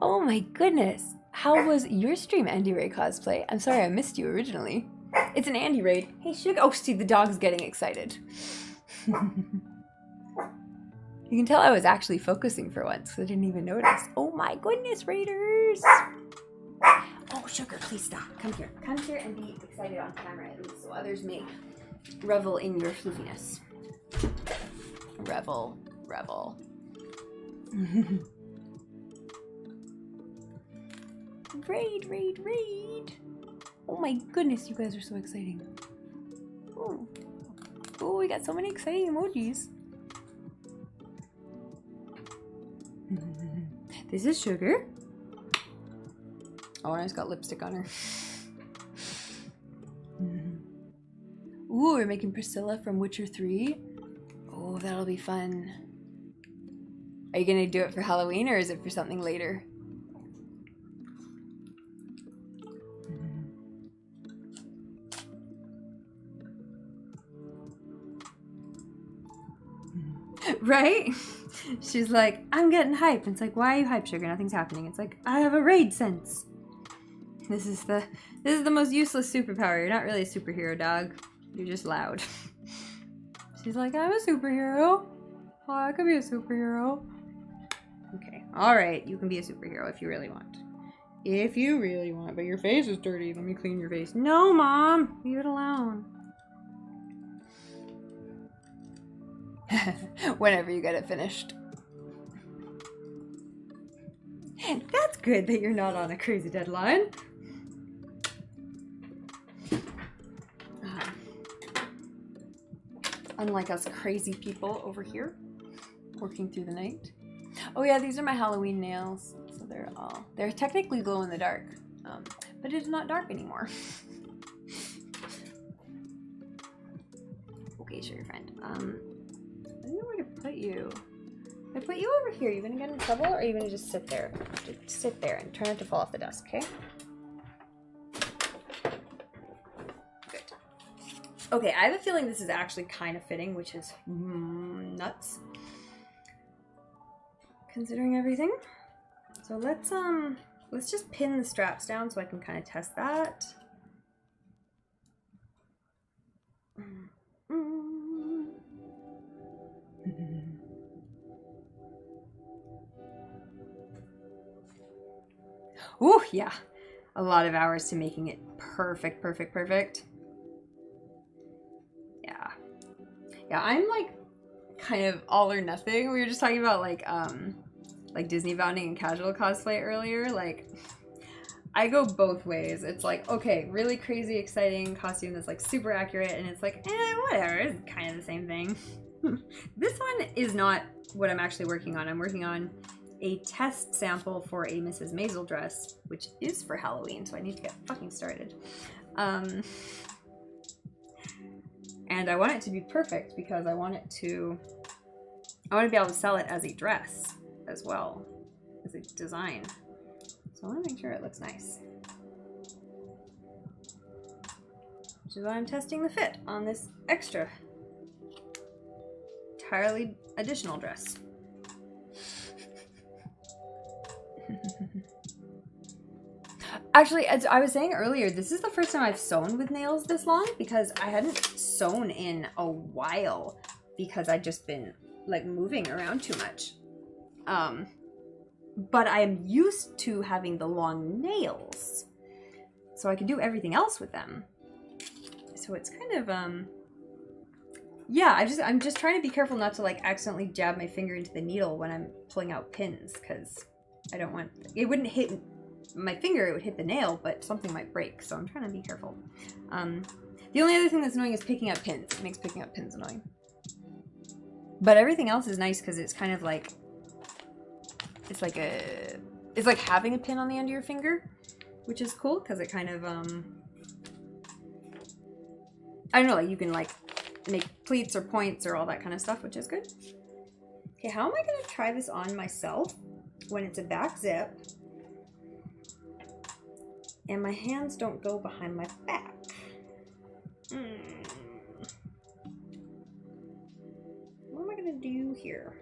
Oh my goodness. How was your stream, Andy Ray Cosplay? I'm sorry I missed you originally. It's an Andy raid. Hey, Sugar. Oh, see, the dog's getting excited. You can tell I was actually focusing for once because I didn't even notice. Oh my goodness, raiders. Oh, Sugar, please stop. Come here. Come here and be excited on camera at least so others may revel in your floofiness. Revel. Revel. Raid, raid, raid. Oh my goodness, you guys are so exciting. Oh, oh, we got so many exciting emojis. This is Sugar. Oh, and I just got lipstick on her. Ooh, we're making Priscilla from Witcher 3. Oh, that'll be fun. Are you gonna do it for Halloween or is it for something later? Right? She's like, I'm getting hype. And it's like, why are you hype, Sugar? Nothing's happening. It's like, I have a raid sense. This is the most useless superpower. You're not really a superhero, dog. You're just loud. She's like, I'm a superhero. Oh, I could be a superhero. Okay. Alright, you can be a superhero if you really want. If you really want, but your face is dirty. Let me clean your face. No, Mom! Leave it alone. Whenever you get it finished. That's good that you're not on a crazy deadline. Unlike us crazy people over here, working through the night. Oh yeah, these are my Halloween nails. So they're technically glow in the dark, but it's not dark anymore. Okay, sure, your friend. I don't know where to put you. If I put you over here, are you gonna get in trouble, or are you gonna just sit there? Just sit there and try not to fall off the desk, okay? Good. Okay, I have a feeling this is actually kind of fitting, which is nuts. Considering everything. So let's just pin the straps down so I can kind of test that. Ooh, yeah. A lot of hours to making it perfect, perfect, perfect. Yeah. Yeah, I'm like kind of all or nothing. We were just talking about like Disney bounding and casual cosplay earlier. Like, I go both ways. It's like, okay, really crazy, exciting costume that's like super accurate, and it's like, whatever, it's kind of the same thing. This one is not what I'm actually working on. I'm working on a test sample for a Mrs. Maisel dress, which is for Halloween, so I need to get fucking started. And I want it to be perfect because I want to be able to sell it as a dress as well, as a design. So I want to make sure it looks nice. Which is why I'm testing the fit on this extra, entirely additional dress. Actually, as I was saying earlier, this is the first time I've sewn with nails this long because I hadn't sewn in a while because I'd just been like moving around too much. But I am used to having the long nails, so I can do everything else with them. So it's kind of yeah, I'm just trying to be careful not to like accidentally jab my finger into the needle when I'm pulling out pins, because I don't want it wouldn't hit my finger, it would hit the nail, but something might break, so I'm trying to be careful. The only other thing that's annoying is picking up pins. It makes picking up pins annoying. But everything else is nice because it's kind of like it's like having a pin on the end of your finger, which is cool because it kind of I don't know, like you can like make pleats or points or all that kind of stuff, which is good. Okay, how am I gonna try this on myself when it's a back zip and my hands don't go behind my back? What am I gonna do here?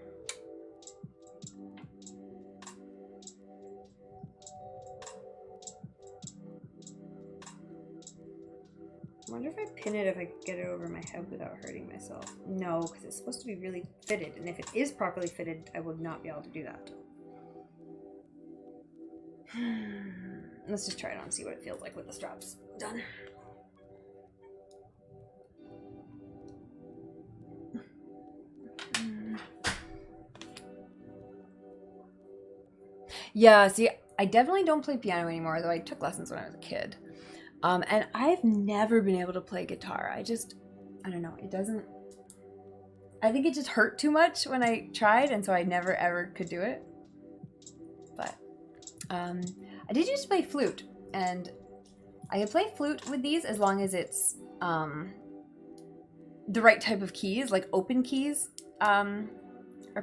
I wonder if I pin it, if I get it over my head without hurting myself. No, because it's supposed to be really fitted, and if it is properly fitted, I will not be able to do that. Let's just try it on and see what it feels like with the straps done. Yeah, see, I definitely don't play piano anymore, though I took lessons when I was a kid. And I've never been able to play guitar. I don't know, it doesn't, I think it just hurt too much when I tried, and so I never ever could do it. But, I did used to play flute, and I could play flute with these as long as it's, the right type of keys, like open keys, are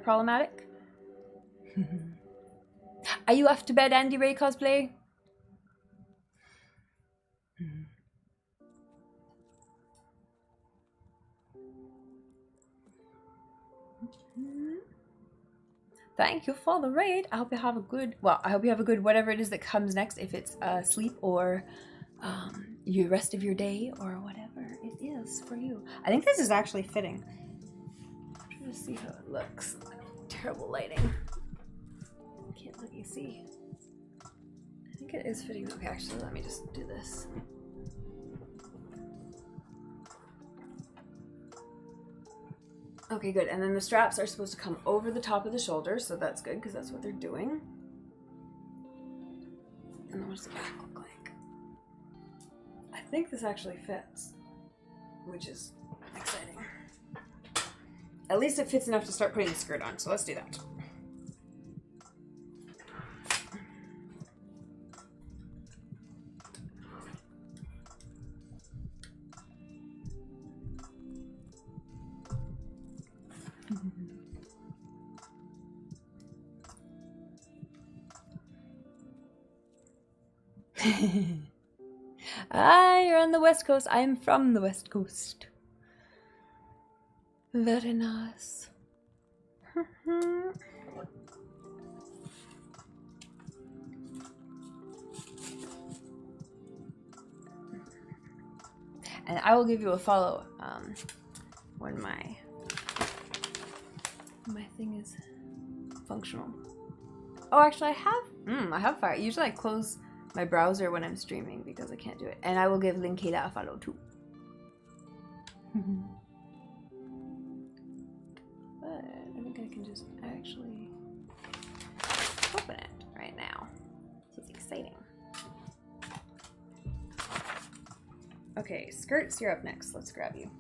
problematic. Are you off to bed, Andy Ray cosplay? Thank you for the raid. I hope you have a good, well, I hope you have a good whatever it is that comes next, if it's sleep or your rest of your day or whatever it is for you. I think this is actually fitting. I'm trying to see how it looks. Terrible lighting. can't let me see. I think it is fitting. Okay, actually, let me just do this. Okay, good. And then the straps are supposed to come over the top of the shoulder, so that's good because that's what they're doing. And then what does the back look like? I think this actually fits, which is exciting. At least it fits enough to start putting the skirt on, so let's do that. Ah, you're on the West Coast. I'm from the West Coast. Very nice. And I will give you a follow when my thing is functional. Oh, actually, I have Fire. Usually, I close my browser when I'm streaming because I can't do it. And I will give Linkela a follow too. But I think I can just actually open it right now. This is exciting. Okay, skirts, you're up next. Let's grab you.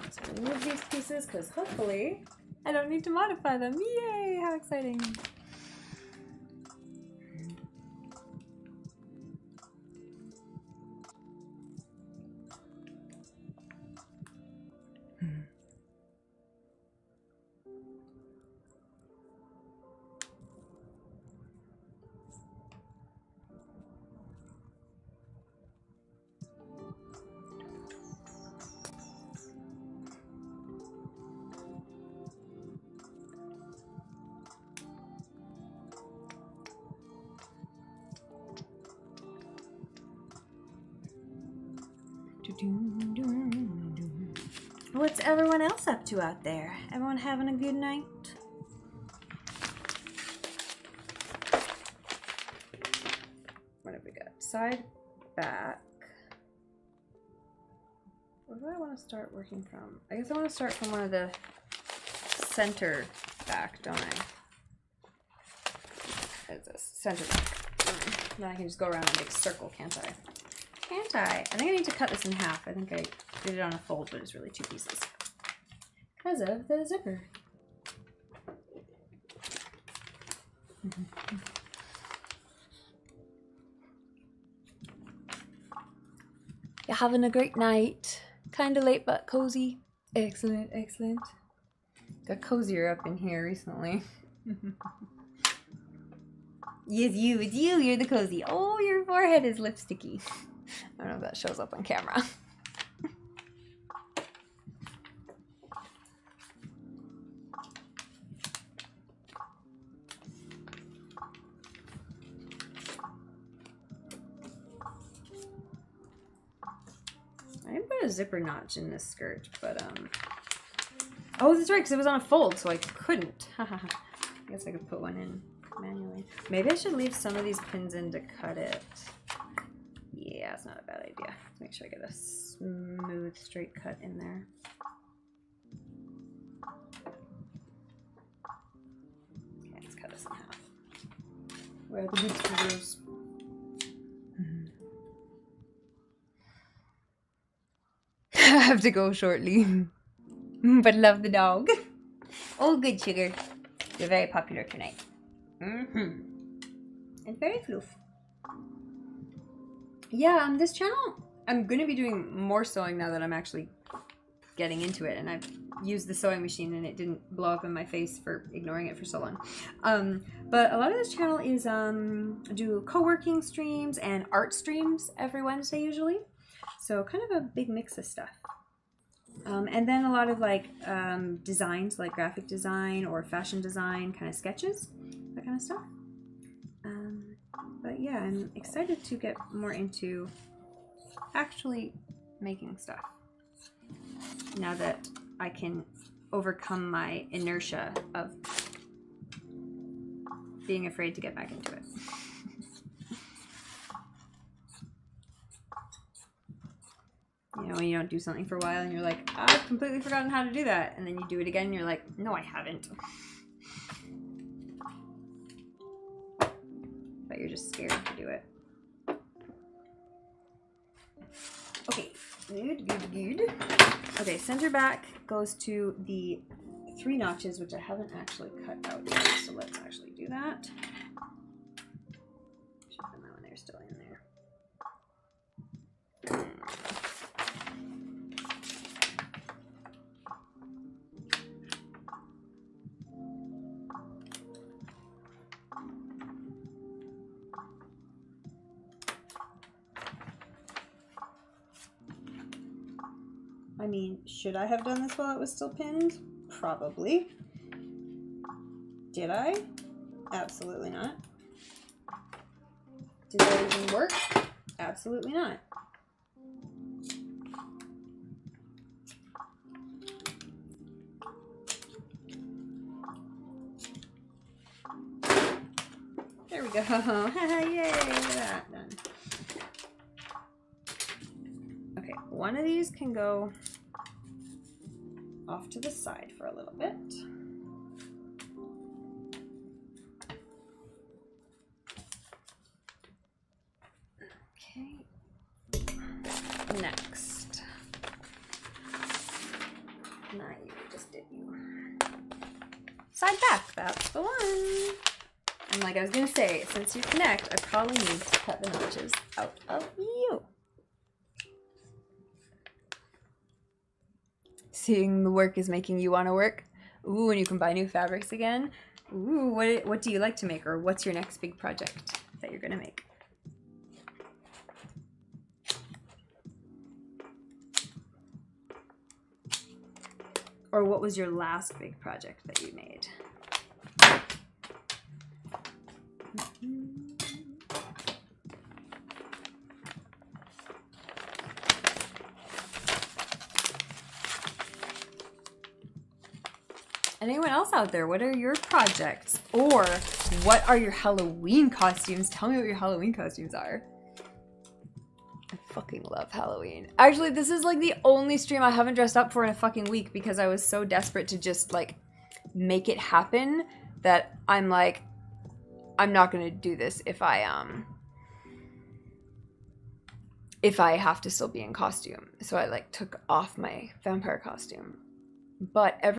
Let's remove these pieces because hopefully I don't need to modify them. Yay! How exciting! What's everyone else up to out there? Everyone having a good night? What have we got? Side, back. Where do I want to start working from? I guess I want to start from one of the center back, don't I? What is this? Center back. Then I can just go around a big circle, can't I? Can't I? I think I need to cut this in half. I think I did it on a fold, but it's really 2 pieces. Because of the zipper. You're having a great night. Kinda late, but cozy. Excellent, excellent. Got cozier up in here recently. Yes, you. It's you. You're the cozy. Oh, your forehead is lipsticky. I don't know if that shows up on camera. I didn't put a zipper notch in this skirt, but oh, that's right, because it was on a fold, so I couldn't. I guess I could put one in manually. Maybe I should leave some of these pins in to cut it. Yeah, it's not a bad idea. Make sure I get a smooth, straight cut in there. Okay, let's cut this in half. Where are the good screws? I have to go shortly. But love the dog. Oh, good sugar. You're very popular tonight. And very floof. Yeah, on this channel, I'm going to be doing more sewing now that I'm actually getting into it. And I've used the sewing machine and it didn't blow up in my face for ignoring it for so long. But a lot of this channel is do co-working streams and art streams every Wednesday usually. So kind of a big mix of stuff. And then a lot of like designs, like graphic design or fashion design, kind of sketches, that kind of stuff. But yeah, I'm excited to get more into actually making stuff now that I can overcome my inertia of being afraid to get back into it. You know, when you don't do something for a while and you're like, I've completely forgotten how to do that. And then you do it again and you're like, no, I haven't. But you're just scared to do it. Okay, good. Okay, center back goes to the 3 notches, which I haven't actually cut out yet. So let's actually do that. Should have that one there, still in there. I mean, should I have done this while it was still pinned? Probably. Did I? Absolutely not. Did that even work? Absolutely not. There we go. Yay, that done. Okay, one of these can go off to the side for a little bit. Okay. Next. Nah, you just did you. Side back, that's the one. And like I was gonna say, since you connect, I probably need to cut the notches out of you. Seeing the work is making you want to work. Ooh, and you can buy new fabrics again. Ooh, what do you like to make, or what's your next big project that you're gonna make? Or what was your last big project that you made? Anyone else out there? What are your projects? Or what are your Halloween costumes? Tell me what your Halloween costumes are. I fucking love Halloween. Actually, this is like the only stream I haven't dressed up for in a fucking week because I was so desperate to just like make it happen that I'm like, I'm not gonna do this if I have to still be in costume. So I like took off my vampire costume. But every